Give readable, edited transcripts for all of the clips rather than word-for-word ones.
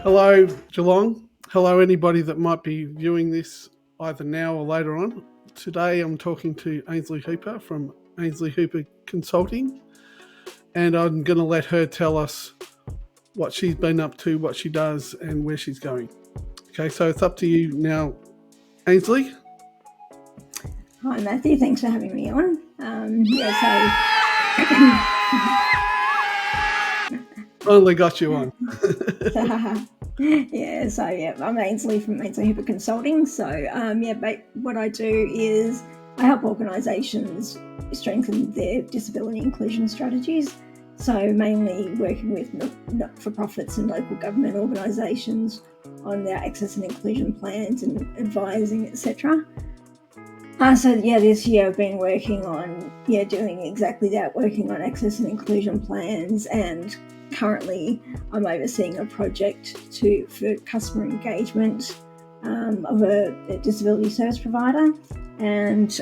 Hello, Geelong. Hello, anybody that might be viewing this either now or later on. Today I'm talking to Ainslee Hooper from Ainslee Hooper Consulting, and I'm going to let her tell us what she's been up to, what she does, and where she's going. Okay, so it's up to you now, Ainslee. Hi Matthew, thanks for having me on. Only got you on. I'm Ainslee from Ainslee Hooper Consulting. What I do is I help organisations strengthen their disability inclusion strategies. So mainly working with not-for-profits and local government organisations on their access and inclusion plans and advising, etc. This year I've been working on doing exactly that, working on access and inclusion plans, and currently I'm overseeing a project for customer engagement of a disability service provider, and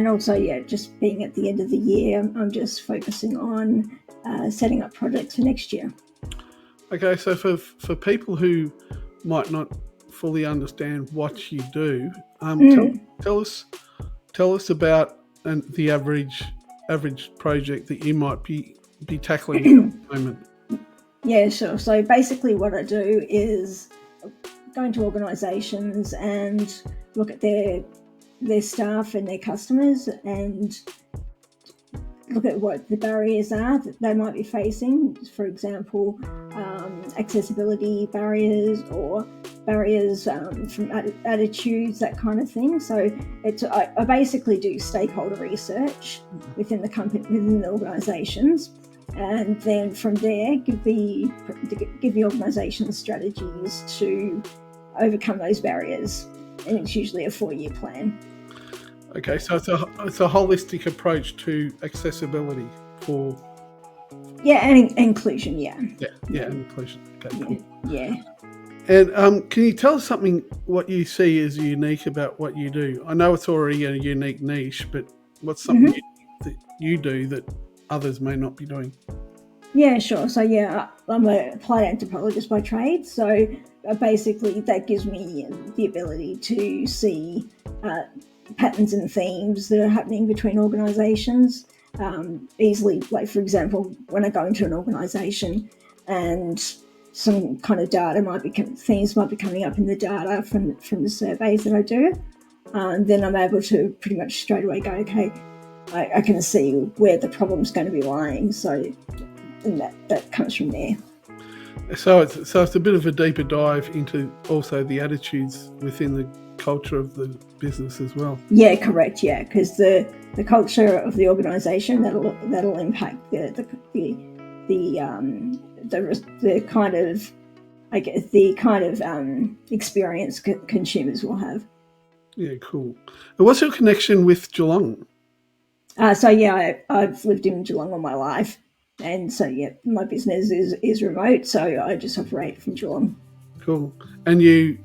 also just being at the end of the year, I'm just focusing on setting up projects for next year. Okay, so for people who might not fully understand what you do, tell us about the average project that you might be tackling at the moment. Yeah, sure. So basically what I do is go into organisations and look at their staff and their customers and look at what the barriers are that they might be facing. For example, accessibility barriers or barriers from attitudes, that kind of thing. So I basically do stakeholder research within the company, within the organisations, and then from there give the organisation strategies to overcome those barriers. And it's usually a 4-year plan. Okay, so it's a holistic approach to accessibility for... and inclusion, inclusion. Okay, cool. Yeah. And can you tell us something, what you see as unique about what you do? I know it's already a unique niche, but what's something that you do that others may not be doing? Yeah, sure. So I'm an applied anthropologist by trade. So basically that gives me the ability to see patterns and themes that are happening between organisations easily. Like, for example, when I go into an organisation and some kind of themes might be coming up in the data from the surveys that I do, then I'm able to pretty much straight away go, okay, I can see where the problem's going to be lying. So that comes from there. So it's a bit of a deeper dive into also the attitudes within the culture of the business as well. Yeah, correct. Yeah, because the culture of the organisation that'll impact the kind of experience consumers will have. Yeah, cool. And what's your connection with Geelong? I've lived in Geelong all my life, and so my business is remote, so I just operate from Geelong. Cool. And you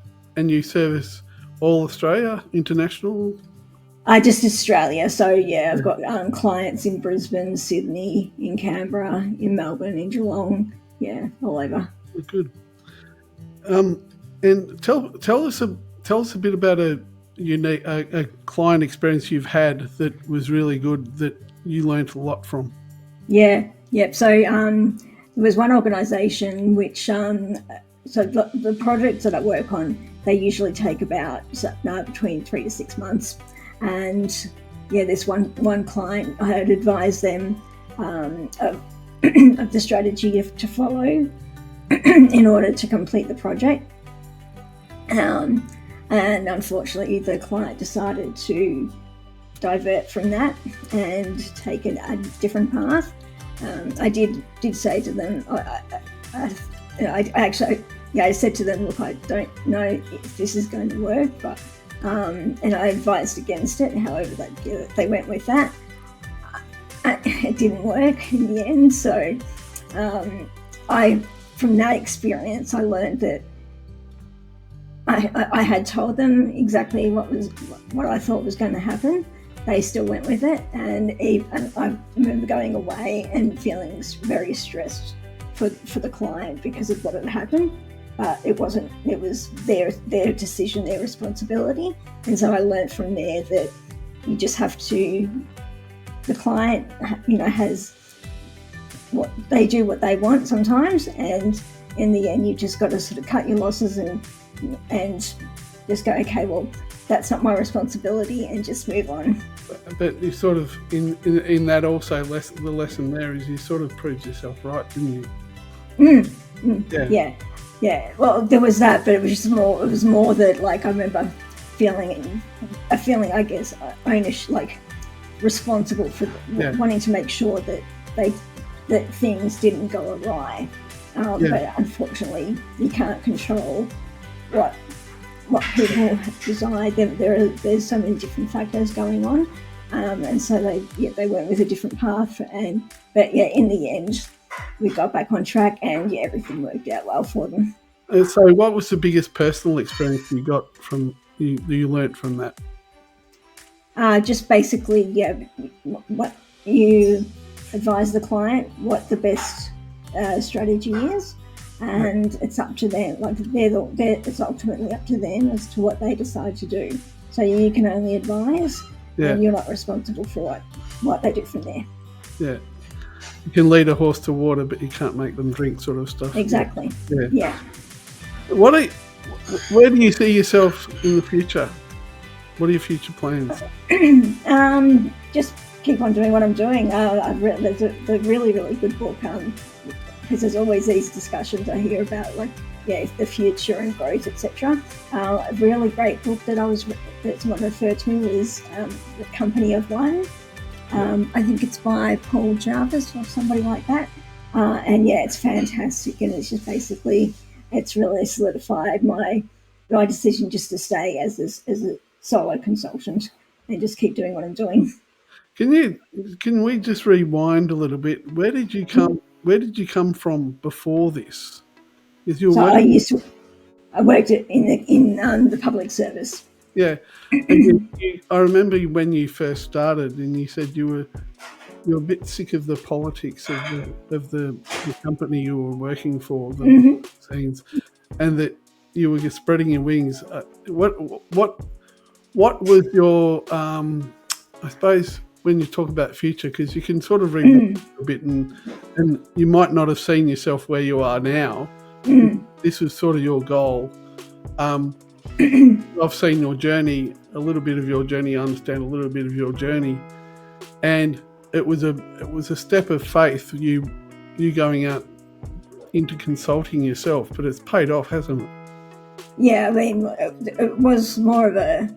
service all Australia, international? Just Australia. So I've got clients in Brisbane, Sydney, in Canberra, in Melbourne, in Geelong. Yeah, all over. Good. And tell us a bit about a client experience you've had that was really good, that you learnt a lot from. Yeah. Yep. So there was one organisation which the projects that I work on, they usually take about between 3 to 6 months. And this one client, I had advised them of the strategy to follow in order to complete the project. And unfortunately, the client decided to divert from that and take a different path. I did say to them, I said to them, look, I don't know if this is going to work, but and I advised against it. However, they went with that. It didn't work in the end. So from that experience, I learned that I had told them exactly what I thought was going to happen. They still went with it, and I remember going away and feeling very stressed for the client because of what had happened, but it wasn't. It was their decision, their responsibility. And so I learned from there that you just have to. The client, has what they do, what they want sometimes, and in the end, you just got to sort of cut your losses and just go, okay, well, that's not my responsibility, and just move on. But you sort of in that also the lesson there is you sort of proved yourself right, didn't you? Yeah. Well, there was that, but it was just more. It was more that, like, I remember feeling, I guess, ownership, like responsible for wanting to make sure that things didn't go awry. But unfortunately, you can't control what people decide. There's so many different factors going on, and so they went with a different path. But in the end, we got back on track, and everything worked out well for them. And so, what was the biggest personal experience you got from you learnt from that? Just basically, what you advise the client, what the best strategy is, and it's up to them. Like it's ultimately up to them as to what they decide to do. So you can only advise, and you're not responsible for what they do from there. Yeah, you can lead a horse to water, but you can't make them drink, sort of stuff. Exactly. Yeah. Where do you see yourself in the future? What are your future plans? Just keep on doing what I'm doing. I've read there's a really, really good book, because there's always these discussions I hear about, like, the future and growth, etc. A really great book that someone referred to me was The Company of One. I think it's by Paul Jarvis or somebody like that. And it's fantastic, and it's just basically, it's really solidified my decision just to stay as a solo consultant and just keep doing what I'm doing. Can we just rewind a little bit? Where did you come from before this? I worked in the public service. Yeah, and I remember when you first started, and you said you were a bit sick of the politics of the company you were working for, the scenes, and that you were just spreading your wings. What was your I suppose when you talk about future, because you can sort of read a bit, and you might not have seen yourself where you are now. This was sort of your goal. I've seen your journey, a little bit of your journey. I understand a little bit of your journey, and it was a step of faith. You going out into consulting yourself, but it's paid off, hasn't it? Yeah, I mean, it was more of a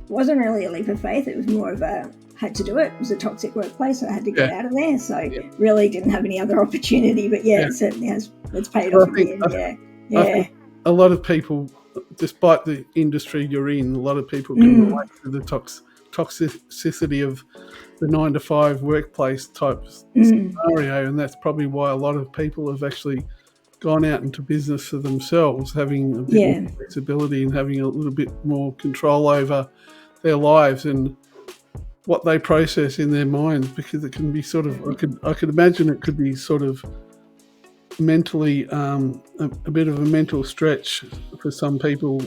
wasn't really a leap of faith. It was more of a had to do it. It was a toxic workplace, so I had to get out of there. So really didn't have any other opportunity. But it certainly has. It's paid off. I think a lot of people, despite the industry you're in, a lot of people can relate to the toxicity of the 9-to-5 workplace type scenario, and that's probably why a lot of people have actually gone out into business for themselves, having a bit more flexibility and having a little bit more control over their lives and what they process in their minds, because it can be sort of, I could imagine it could be sort of mentally a bit of a mental stretch for some people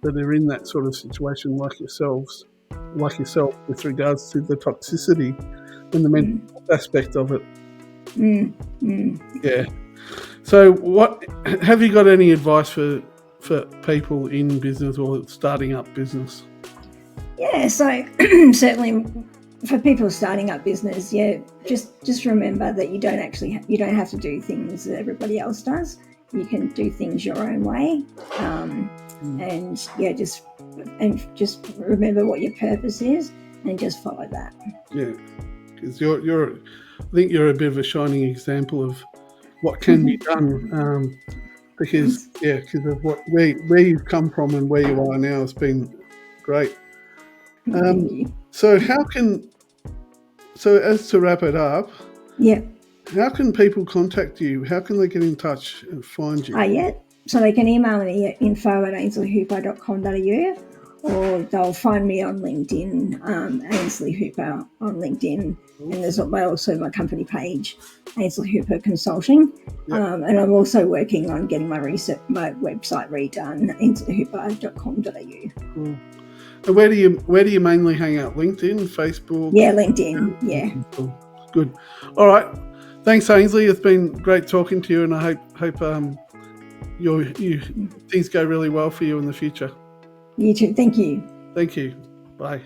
that are in that sort of situation, like yourself with regards to the toxicity and the mental aspect of it. Yeah. So what have you got any advice for people in business or starting up business? Yeah, so certainly for people starting up business, just remember that you don't have to do things that everybody else does. You can do things your own way, and just remember what your purpose is and just follow that. Yeah, because I think you're a bit of a shining example of what can be done. Because of where you've come from and where you are now has been great. So as to wrap it up, how can people contact you? How can they get in touch and find you? So they can email me at info@ainsleehooper.com.au, or they'll find me on LinkedIn, Ainslee Hooper on LinkedIn, and there's also my company page, Ainslee Hooper Consulting. Yep. And I'm also working on getting my website redone, ainsleehooper.com.au. Cool. And where do you mainly hang out? LinkedIn, Facebook? Yeah, LinkedIn. Yeah. Cool. Good. All right. Thanks, Ainslee. It's been great talking to you, and I hope things go really well for you in the future. You too. Thank you. Thank you. Bye.